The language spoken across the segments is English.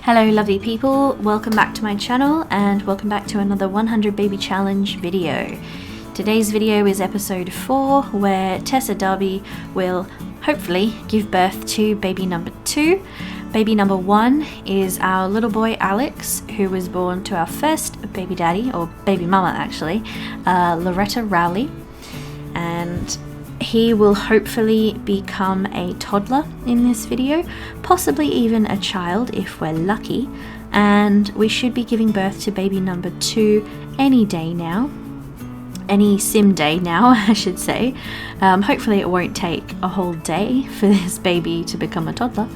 Hello lovely people, welcome back to my channel and welcome back to another 100 baby challenge video. Today's video is episode 4 where Tessa Darby will hopefully give birth to baby number 2. Baby number 1 is our little boy Alex, who was born to our first baby daddy, or baby mama actually, Loretta Rowley, and he will hopefully become a toddler in this video, possibly even a child if we're lucky, and we should be giving birth to baby number 2 any day now. Any sim day now, I should say. Hopefully it won't take a whole day for this baby to become a toddler.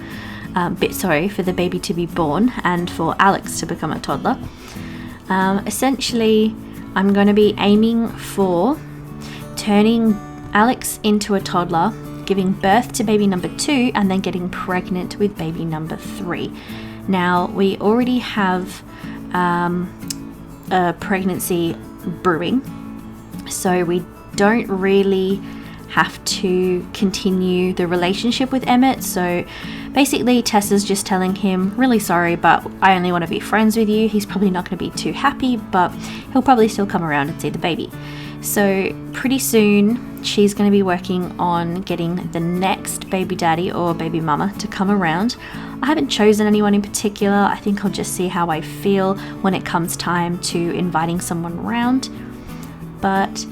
For the baby to be born and for Alex to become a toddler. Essentially, I'm going to be aiming for turning Alex into a toddler, giving birth to baby number 2, and then getting pregnant with baby number 3. Now, we already have a pregnancy brewing, so we don't really have to continue the relationship with Emmett. So basically Tessa's just telling him, really sorry, but I only want to be friends with you. He's probably not going to be too happy, but he'll probably still come around and see the baby. So pretty soon she's going to be working on getting the next baby daddy or baby mama to come around. I haven't chosen anyone in particular. I think I'll just see how I feel when it comes time to inviting someone around. But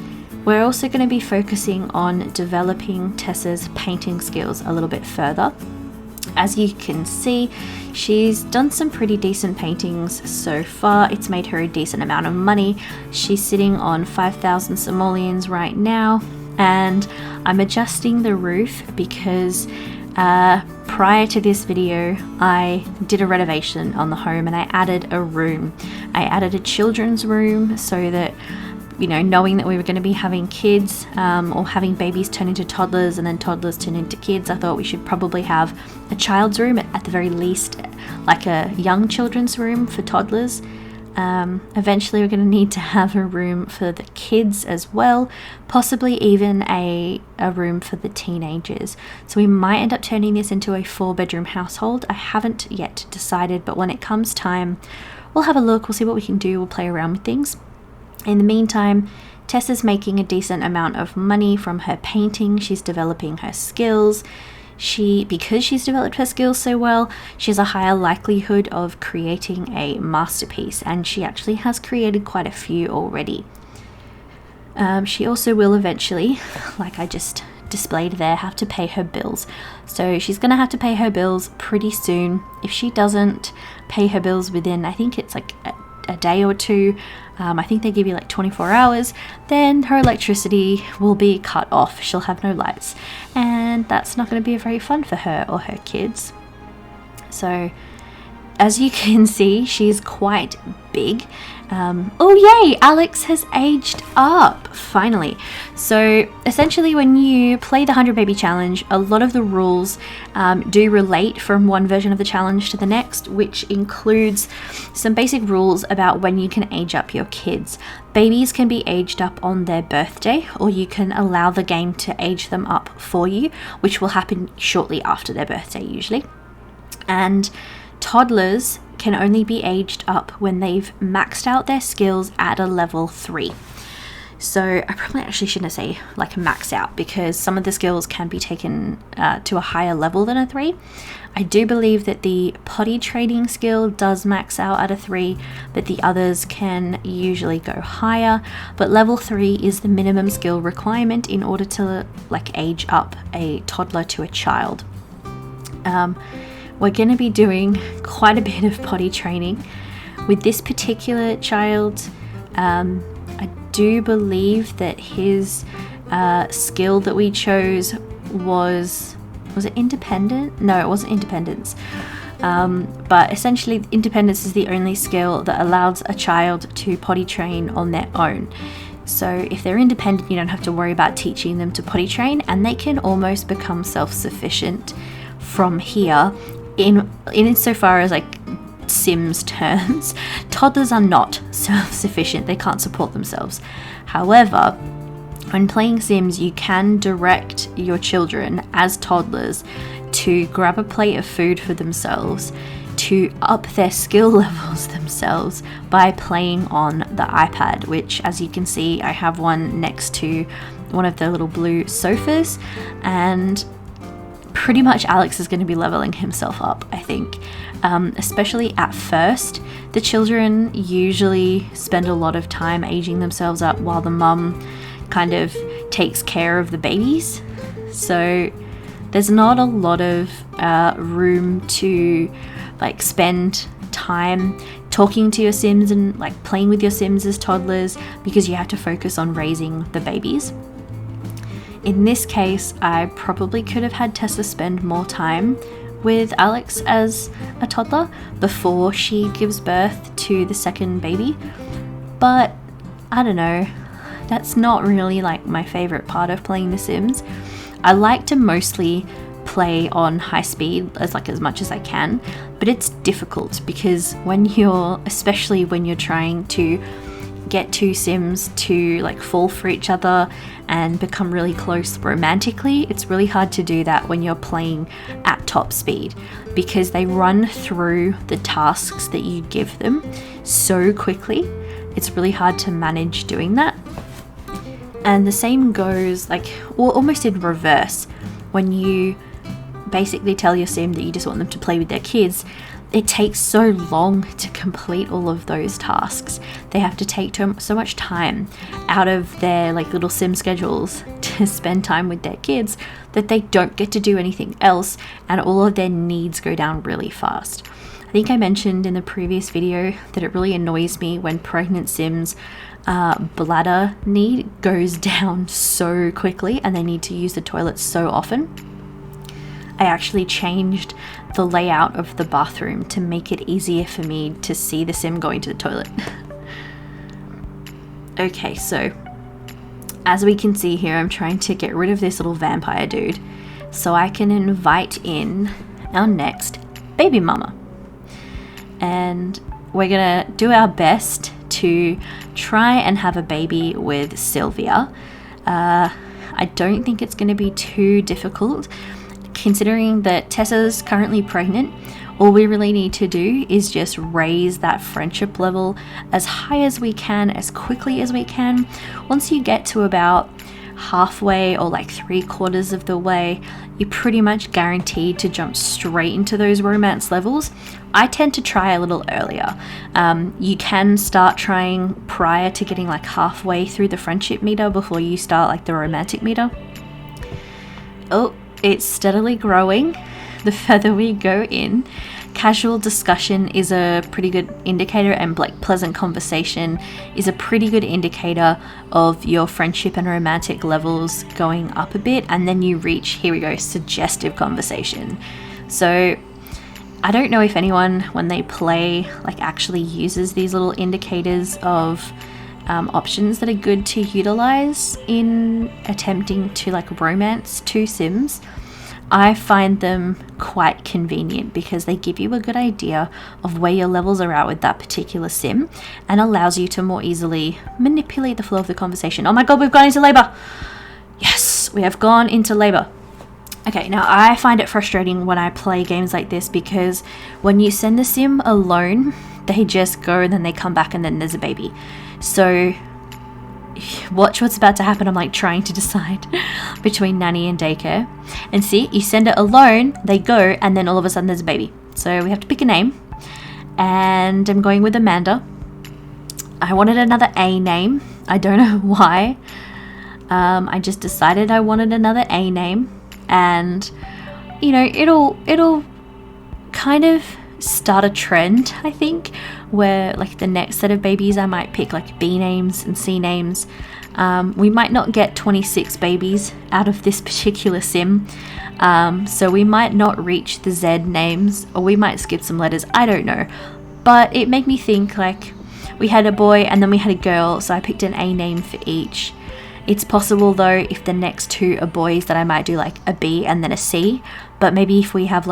we're also going to be focusing on developing Tessa's painting skills a little bit further. As you can see, she's done some pretty decent paintings so far. It's made her a decent amount of money. She's sitting on 5,000 simoleons right now, and I'm adjusting the roof because prior to this video I did a renovation on the home and I added a room. I added a children's room so that, you know, knowing that we were going to be having kids or having babies turn into toddlers and then toddlers turn into kids, I thought we should probably have a child's room, at the very least like a young children's room for toddlers. Eventually we're going to need to have a room for the kids as well, possibly even a room for the teenagers. So we might end up turning this into a 4-bedroom household. I haven't yet decided, but when it comes time we'll have a look, we'll see what we can do, we'll play around with things. In the meantime, Tessa's making a decent amount of money from her painting. She's developing her skills. Because she's developed her skills so well, she has a higher likelihood of creating a masterpiece, and she actually has created quite a few already. She also will eventually, like I just displayed there, have to pay her bills. So she's going to have to pay her bills pretty soon. If she doesn't pay her bills within, I think it's like a day or two, I think they give you like 24 hours, then her electricity will be cut off. She'll have no lights, and that's not going to be very fun for her or her kids. So as you can see, she's quite big. Oh yay, Alex has aged up finally. So essentially when you play the 100 baby challenge, a lot of the rules do relate from one version of the challenge to the next, which includes some basic rules about when you can age up your kids. Babies can be aged up on their birthday, or you can allow the game to age them up for you, which will happen shortly after their birthday usually. And toddlers can only be aged up when they've maxed out their skills at a level 3. So I probably actually shouldn't say like max out, because some of the skills can be taken to a higher level than a 3. I do believe that the potty training skill does max out at a 3, but the others can usually go higher. But level 3 is the minimum skill requirement in order to like age up a toddler to a child. We're going to be doing quite a bit of potty training with this particular child. I do believe that his skill that we chose was it independent? No, it wasn't independence. But essentially independence is the only skill that allows a child to potty train on their own. So if they're independent, you don't have to worry about teaching them to potty train, and they can almost become self-sufficient from here. In insofar as like Sims terms, toddlers are not self-sufficient. They can't support themselves. However, when playing Sims, you can direct your children as toddlers to grab a plate of food for themselves, to up their skill levels themselves by playing on the iPad, which, as you can see, I have one next to one of the little blue sofas, and pretty much Alex is going to be leveling himself up, I think. Especially at first, the children usually spend a lot of time aging themselves up while the mum kind of takes care of the babies. So there's not a lot of room to like spend time talking to your Sims and like playing with your Sims as toddlers, because you have to focus on raising the babies. In this case, I probably could have had Tessa spend more time with Alex as a toddler before she gives birth to the second baby, but I don't know, that's not really like my favorite part of playing The Sims. I like to mostly play on high speed as much as I can, but it's difficult because especially when you're trying to get two Sims to like fall for each other and become really close romantically, it's really hard to do that when you're playing at top speed, because they run through the tasks that you give them so quickly. It's really hard to manage doing that. And the same goes almost in reverse. When you basically tell your Sim that you just want them to play with their kids, it takes so long to complete all of those tasks. They have to take so much time out of their little Sim schedules to spend time with their kids that they don't get to do anything else, and all of their needs go down really fast. I think I mentioned in the previous video that it really annoys me when pregnant Sims bladder need goes down so quickly and they need to use the toilet so often. I actually changed the layout of the bathroom to make it easier for me to see the Sim going to the toilet. Okay, so as we can see here, I'm trying to get rid of this little vampire dude so I can invite in our next baby mama. And we're gonna do our best to try and have a baby with Sylvia. I don't think it's going to be too difficult, considering that Tessa's currently pregnant. All we really need to do is just raise that friendship level as high as we can, as quickly as we can. Once you get to about halfway or 3/4 of the way, you're pretty much guaranteed to jump straight into those romance levels. I tend to try a little earlier. You can start trying prior to getting halfway through the friendship meter before you start the romantic meter. Oh, it's steadily growing the further we go in. Casual discussion is a pretty good indicator, and pleasant conversation is a pretty good indicator of your friendship and romantic levels going up a bit, and then you reach, here we go, suggestive conversation. So I don't know if anyone, when they play, actually uses these little indicators of options that are good to utilize in attempting to romance two Sims. I find them quite convenient because they give you a good idea of where your levels are at with that particular Sim and allows you to more easily manipulate the flow of the conversation. Oh my god, we've gone into labor! Yes, we have gone into labor. Okay, now I find it frustrating when I play games like this because when you send the Sim alone, they just go and then they come back and then there's a baby. So watch what's about to happen. I'm trying to decide between nanny and daycare. And see, you send it alone, they go, and then all of a sudden there's a baby. So we have to pick a name. And I'm going with Amanda. I wanted another A name. I don't know why. I just decided I wanted another A name. And, it'll kind of start a trend, I think, where the next set of babies I might pick B names and C names. We might not get 26 babies out of this particular Sim, so we might not reach the Z names, or we might skip some letters, I don't know. But it made me think we had a boy and then we had a girl, so I picked an A name for each. It's possible though, if the next two are boys, that I might do a B and then a C. But maybe if we have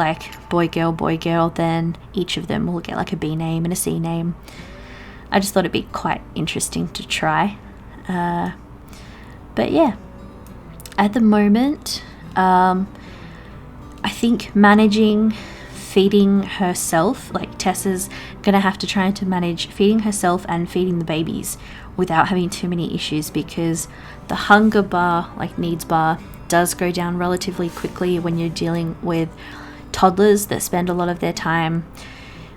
boy, girl, then each of them will get a B name and a C name. I just thought it'd be quite interesting to try. But yeah, at the moment, I think managing feeding herself. Like Tessa's gonna have to try to manage feeding herself and feeding the babies without having too many issues, because the hunger bar, like needs bar, does go down relatively quickly when you're dealing with toddlers that spend a lot of their time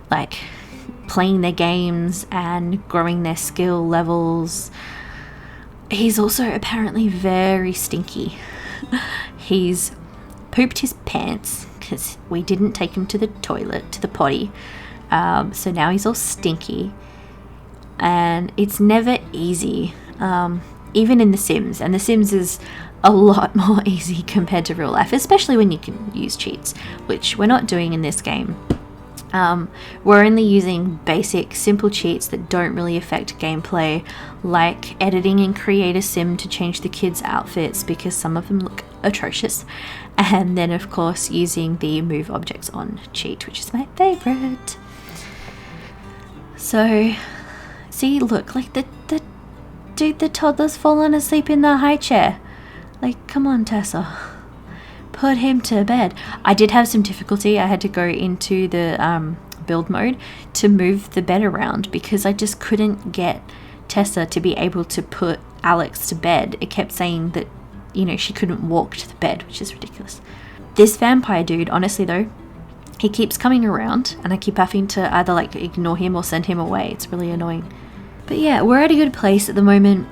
like playing their games and growing their skill levels. He's also apparently very stinky. He's pooped his pants because we didn't take him to the toilet, to the potty. So now he's all stinky. And it's never easy, even in The Sims. And The Sims is a lot more easy compared to real life, especially when you can use cheats, which we're not doing in this game. We're only using basic, simple cheats that don't really affect gameplay, like editing in Create a Sim to change the kids' outfits because some of them look atrocious, and then of course using the move objects on cheat, which is my favorite. So, see, look, like the toddler's fallen asleep in the high chair. Like, come on, Tessa. Put him to bed. I did have some difficulty. I had to go into the build mode to move the bed around because I just couldn't get Tessa to be able to put Alex to bed. It kept saying that, you know, she couldn't walk to the bed, which is ridiculous. This vampire dude, honestly though, he keeps coming around and I keep having to either like ignore him or send him away. It's really annoying. But yeah, we're at a good place at the moment.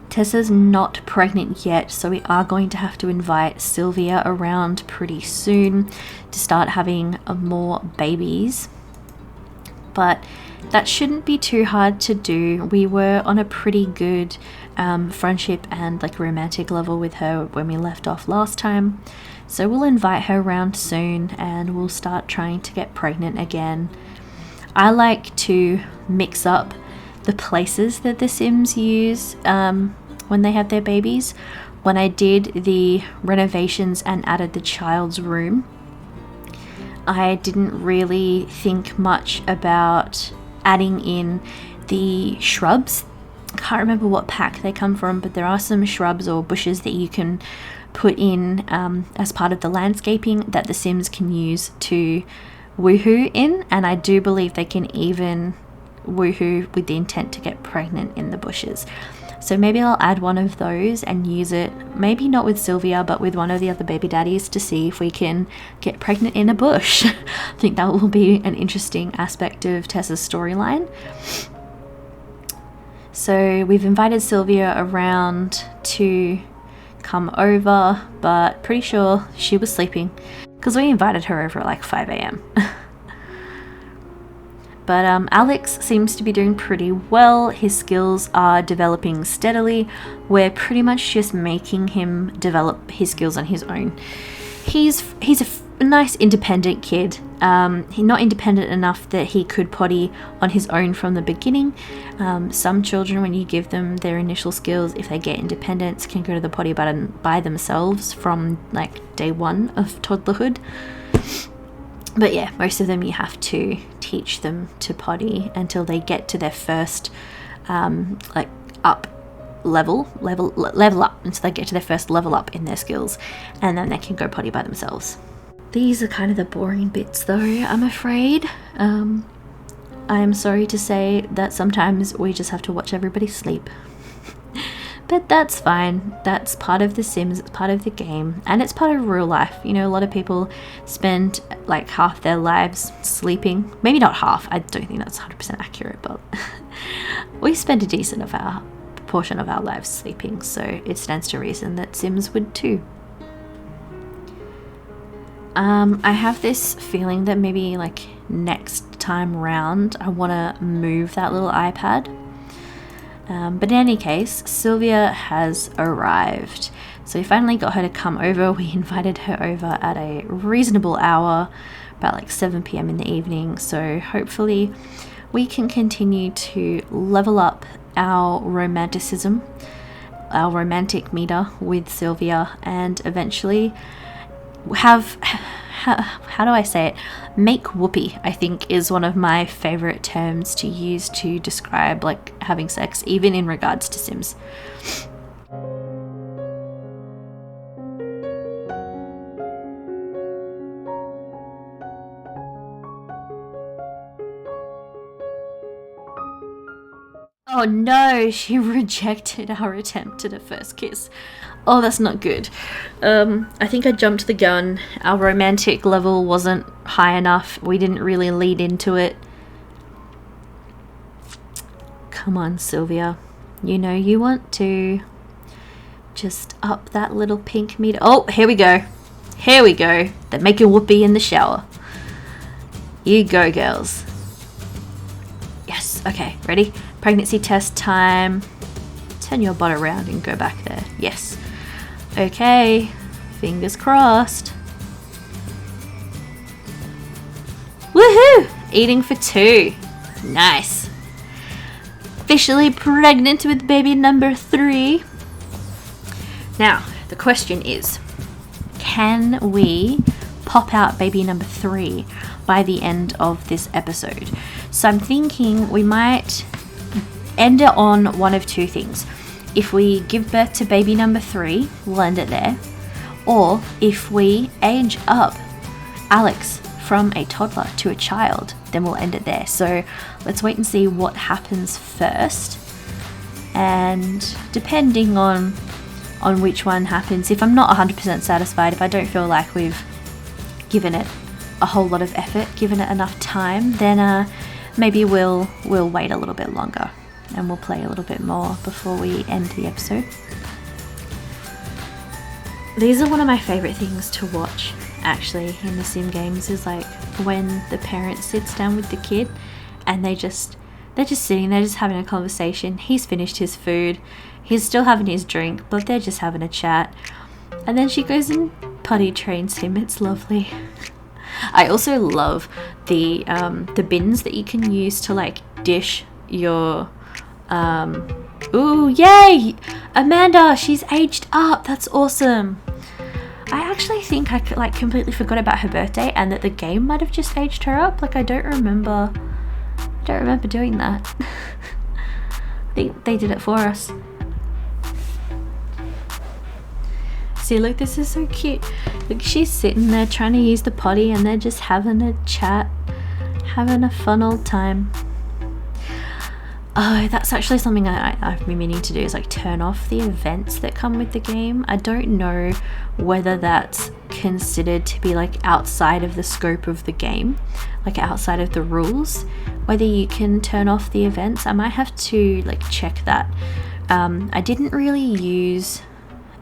Tessa's not pregnant yet, so we are going to have to invite Sylvia around pretty soon to start having more babies. But that shouldn't be too hard to do. We were on a pretty good friendship and like romantic level with her when we left off last time. So we'll invite her around soon and we'll start trying to get pregnant again. I like to mix up the places that the Sims use when they have their babies. When I did the renovations and added the child's room, I didn't really think much about adding in the shrubs. I can't remember what pack they come from, but there are some shrubs or bushes that you can put in as part of the landscaping that the Sims can use to woohoo in, and I do believe they can even woohoo with the intent to get pregnant in the bushes. So maybe I'll add one of those and use it, maybe not with Sylvia, but with one of the other baby daddies to see if we can get pregnant in a bush. I think that will be an interesting aspect of Tessa's storyline. So we've invited Sylvia around to come over, but pretty sure she was sleeping because we invited her over at like 5 a.m. But Alex seems to be doing pretty well. His skills are developing steadily. We're pretty much just making him develop his skills on his own. He's a nice independent kid. He's not independent enough that he could potty on his own from the beginning. Some children, when you give them their initial skills, if they get independence, can go to the potty by themselves from like day one of toddlerhood. But yeah, most of them you have to teach them to potty until they get to their first level up until they get to their first level up in their skills, and then they can go potty by themselves. These are kind of the boring bits though, I'm afraid. I'm sorry to say that sometimes we just have to watch everybody sleep. But that's fine. That's part of The Sims, it's part of the game, and it's part of real life. You know, a lot of people spend like half their lives sleeping. Maybe not half, I don't think that's 100% accurate, but we spend a decent portion of our lives sleeping, so it stands to reason that Sims would too. I have this feeling that maybe like next time round I want to move that little iPad. But in any case, Sylvia has arrived. So we finally got her to come over. We invited her over at a reasonable hour, about like 7 p.m. in the evening. So hopefully we can continue to level up our romanticism, our romantic meter with Sylvia, and eventually have, how do I say it? Make whoopee, I think, is one of my favorite terms to use to describe like having sex, even in regards to Sims. Oh no, she rejected our attempt at a first kiss. Oh, that's not good. I think I jumped the gun. Our romantic level wasn't high enough. We didn't really lead into it. Come on, Sylvia. You know you want to. Just up that little pink meter. Oh, here we go. Here we go. They're making whoopee in the shower. You go, girls. Yes, okay, ready? Pregnancy test time. Turn your butt around and go back there. Yes. Okay, fingers crossed. Woohoo! Eating for 2. Nice. Officially pregnant with baby number 3. Now, the question is, can we pop out baby number 3 by the end of this episode? So I'm thinking we might end it on one of 2 things. If we give birth to baby number 3, we'll end it there. Or if we age up Alex from a toddler to a child, then we'll end it there. So let's wait and see what happens first. And depending on which one happens, if I'm not 100% satisfied, if I don't feel like we've given it a whole lot of effort, given it enough time, then maybe we'll wait a little bit longer and we'll play a little bit more before we end the episode. These are one of my favorite things to watch actually in the sim games, is like when the parent sits down with the kid and they're just sitting there, just having a conversation. He's finished his food, he's still having his drink, but they're just having a chat, and then she goes and potty trains him. It's lovely. I also love the bins that you can use to like dish your ooh, yay! Amanda, she's aged up. That's awesome. I actually think I like completely forgot about her birthday and that the game might have just aged her up. Like I don't remember doing that. I think they did it for us. See, look, this is so cute. Look, she's sitting there trying to use the potty and they're just having a chat, having a fun old time. Oh, that's actually something I've been meaning to do, is like turn off the events that come with the game. I don't know whether that's considered to be like outside of the scope of the game, like outside of the rules, whether you can turn off the events. I might have to like check that. I didn't really use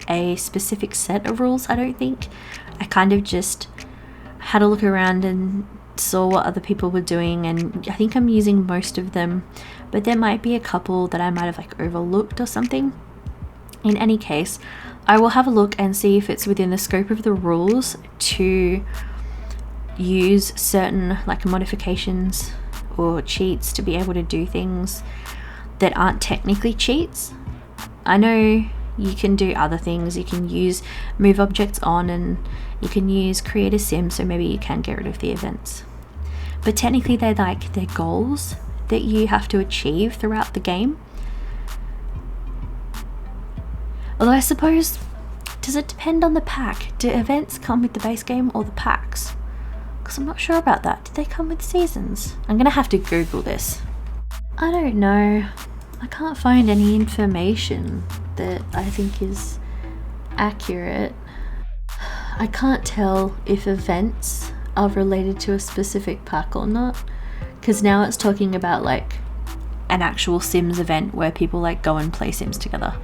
a specific set of rules, I don't think. I kind of just had a look around and saw what other people were doing, and I think I'm using most of them, but there might be a couple that I might have like overlooked or something. In any case, I will have a look and see if it's within the scope of the rules to use certain like modifications or cheats to be able to do things that aren't technically cheats. I know you can do other things. You can use move objects on, and you can use create a sim, so maybe you can get rid of the events. But technically they're goals that you have to achieve throughout the game. Although I suppose, does it depend on the pack? Do events come with the base game or the packs? Because I'm not sure about that. Do they come with seasons? I'm gonna have to Google this. I don't know. I can't find any information that I think is accurate. I can't tell if events are related to a specific pack or not, because now it's talking about like an actual Sims event where people like go and play Sims together.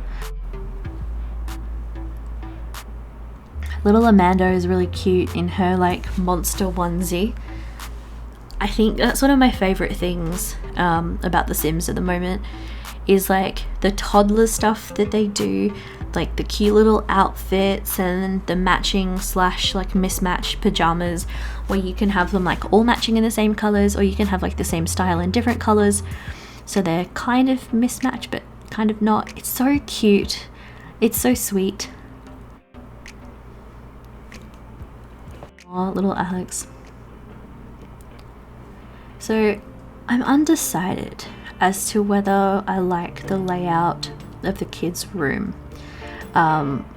Little Amanda is really cute in her like monster onesie. I think that's one of my favorite things about the Sims at the moment, is like the toddler stuff that they do, like the cute little outfits and the matching slash like mismatched pajamas, where you can have them like all matching in the same colors, or you can have like the same style in different colors, so they're kind of mismatched but kind of not. It's so cute, it's so sweet. Oh, little Alex. So I'm undecided as to whether I like the layout of the kids' room,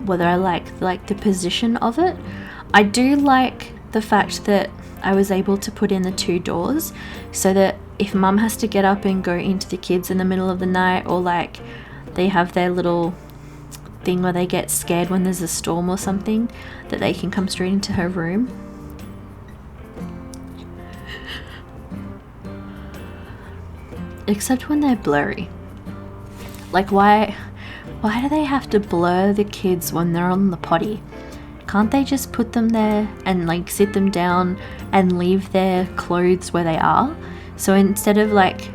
whether I like the position of it. I do like the fact that I was able to put in the 2 doors so that if mum has to get up and go into the kids in the middle of the night, or like they have their little thing where they get scared when there's a storm or something, that they can come straight into her room. Except when they're blurry. Like, why do they have to blur the kids when they're on the potty? Can't they just put them there and like sit them down and leave their clothes where they are? So instead of like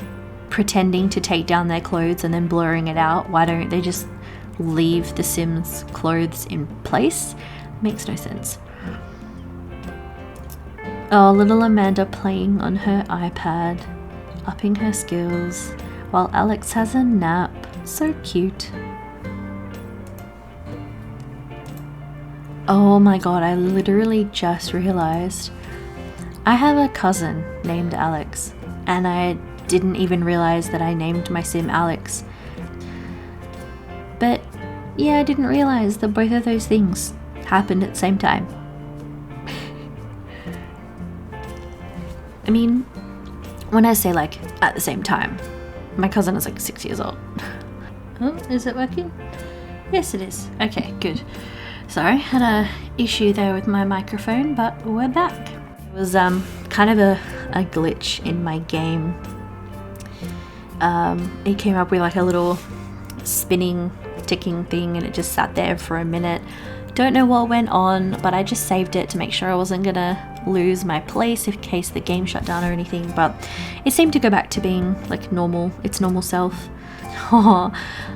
pretending to take down their clothes and then blurring it out, why don't they just leave the Sims' clothes in place? Makes no sense. Oh, little Amanda playing on her iPad, upping her skills, while Alex has a nap. So cute. Oh my god, I literally just realized I have a cousin named Alex, and I didn't even realize that I named my Sim Alex. But yeah, I didn't realize that both of those things happened at the same time. I mean, when I say like at the same time, my cousin is like 6 years old. Oh, is it working? Yes, it is. Okay, good. Sorry, had a issue there with my microphone, but we're back. It was kind of a glitch in my game. It came up with like a little spinning, ticking thing, and it just sat there for a minute. Don't know what went on, but I just saved it to make sure I wasn't gonna lose my place in case the game shut down or anything, but it seemed to go back to being like normal, its normal self. Oh,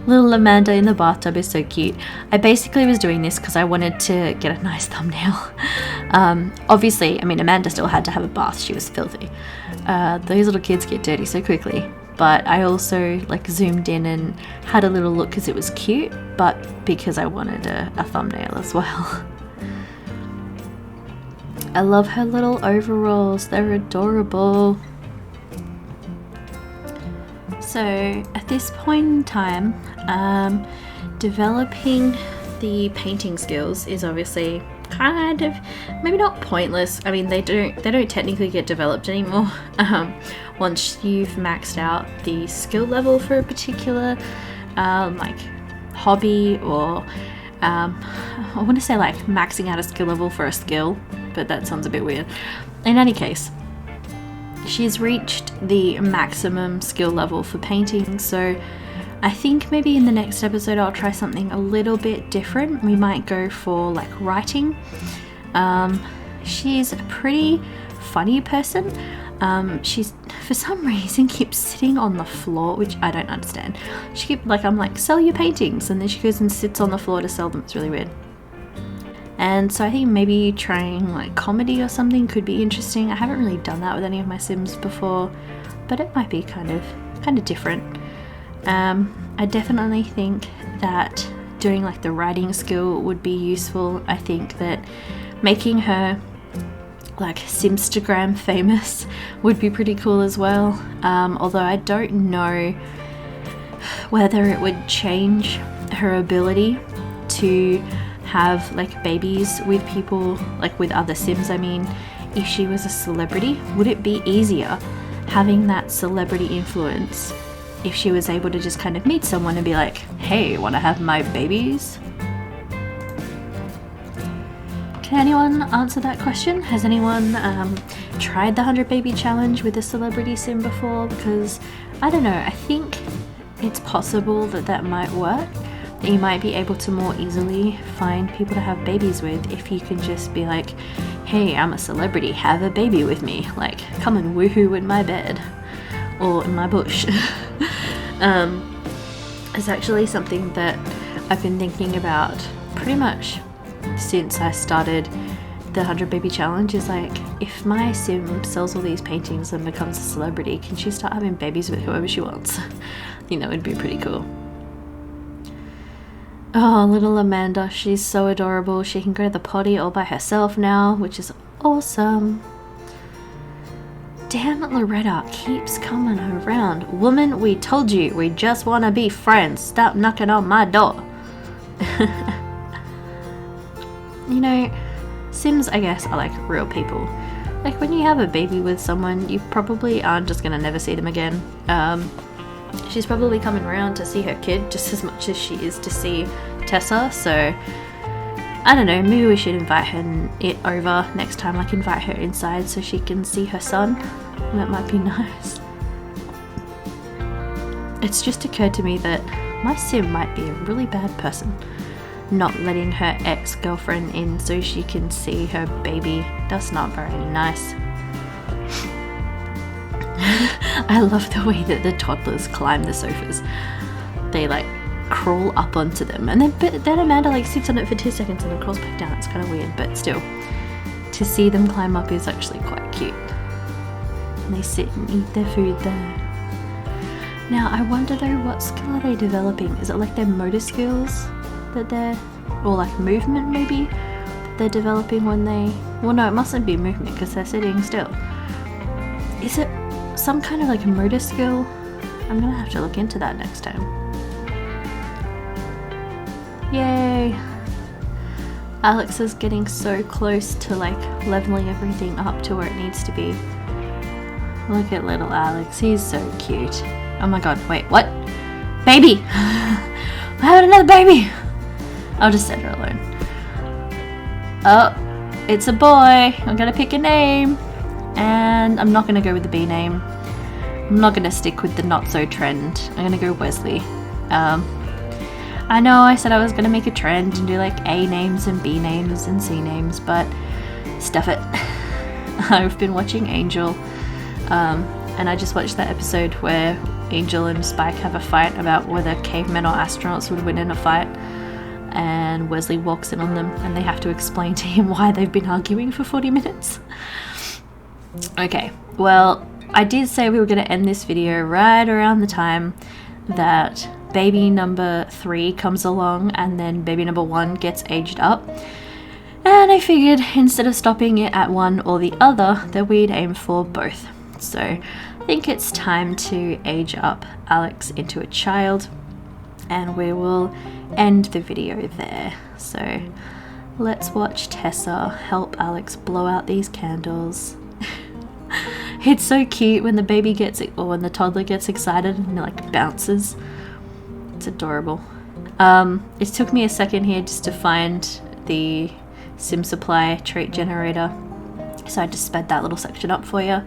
little Amanda in the bathtub is so cute. I basically was doing this because I wanted to get a nice thumbnail. Obviously, I mean, Amanda still had to have a bath. She was filthy. Those little kids get dirty so quickly. But I also like zoomed in and had a little look because it was cute, but because I wanted a thumbnail as well. I love her little overalls. They're adorable. So at this point in time, developing the painting skills is obviously kind of maybe not pointless. I mean, they don't technically get developed anymore once you've maxed out the skill level for a particular like hobby, or I want to say like maxing out a skill level for a skill, but that sounds a bit weird. In any case, she's reached the maximum skill level for painting, so I think maybe in the next episode I'll try something a little bit different. We might go for like writing. She's a pretty funny person. She's for some reason keeps sitting on the floor, which I don't understand. She keeps like, I'm like, sell your paintings, and then she goes and sits on the floor to sell them. It's really weird. And so I think maybe trying like comedy or something could be interesting. I haven't really done that with any of my Sims before, but it might be kind of different. I definitely think that doing like the writing skill would be useful. I think that making her like Simstagram famous would be pretty cool as well. Although I don't know whether it would change her ability to have like babies with people, like with other Sims. I mean, if she was a celebrity, would it be easier having that celebrity influence if she was able to just kind of meet someone and be like, hey, want to have my babies? Can anyone answer that question? Has anyone tried the 100 baby challenge with a celebrity Sim before? Because I don't know, I think it's possible that might work. That you might be able to more easily find people to have babies with if you can just be like, hey, I'm a celebrity, have a baby with me. Like, come and woohoo in my bed or in my bush. It's actually something that I've been thinking about pretty much since I started the 100 baby challenge. Is like, if my Sim sells all these paintings and becomes a celebrity, can she start having babies with whoever she wants? I think that would be pretty cool. Oh, little Amanda, she's so adorable. She can go to the potty all by herself now, which is awesome. Damn it, Loretta keeps coming around. Woman, we told you, we just want to be friends. Stop knocking on my door. You know, Sims, I guess, are like real people. Like when you have a baby with someone, you probably aren't just gonna never see them again. She's probably coming around to see her kid just as much as she is to see Tessa, so I don't know, maybe we should invite her over next time, like invite her inside so she can see her son. That might be nice. It's just occurred to me that my sim might be a really bad person, not letting her ex-girlfriend in so she can see her baby. That's not very nice. I love the way that the toddlers climb the sofas. They like crawl up onto them, and then Amanda like sits on it for 2 seconds and then crawls back down. It's kind of weird, but still, to see them climb up is actually quite cute. And they sit and eat their food there. Now I wonder though, what skill are they developing? Is it like their motor skills that or like movement maybe, that they're developing when they, well no, it mustn't be movement because they're sitting still. Is it some kind of like a motor skill? I'm gonna have to look into that next time. Yay! Alex is getting so close to like leveling everything up to where it needs to be. Look at little Alex, he's so cute. Oh my god, wait, what? Baby! I have another baby! I'll just set her alone. Oh, it's a boy. I'm gonna pick a name. And I'm not gonna go with the B name. I'm not gonna stick with the not so trend. I'm gonna go Wesley. I know I said I was gonna make a trend and do like A names and B names and C names, but stuff it. I've been watching Angel, and I just watched that episode where Angel and Spike have a fight about whether cavemen or astronauts would win in a fight, and Wesley walks in on them and they have to explain to him why they've been arguing for 40 minutes. Okay, well, I did say we were going to end this video right around the time that baby number 3 comes along and then baby number 1 gets aged up. And I figured instead of stopping it at one or the other, that we'd aim for both. So I think it's time to age up Alex into a child, and we will end the video there. So let's watch Tessa help Alex blow out these candles. It's so cute when the baby gets it, or when the toddler gets excited and it like bounces. It's adorable. It took me a second here just to find the sim supply trait generator, so I just sped that little section up for you.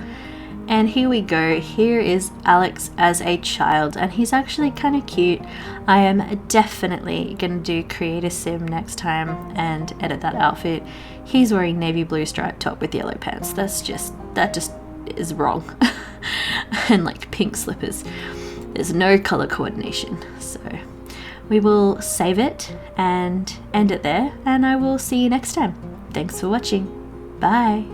And here we go. Here is Alex as a child, and he's actually kind of cute. I am definitely gonna do create a sim next time and edit that outfit. He's wearing navy blue striped top with yellow pants. That just is wrong. And like pink slippers. There's no color coordination. So we will save it and end it there, and I will see you next time. Thanks for watching. Bye.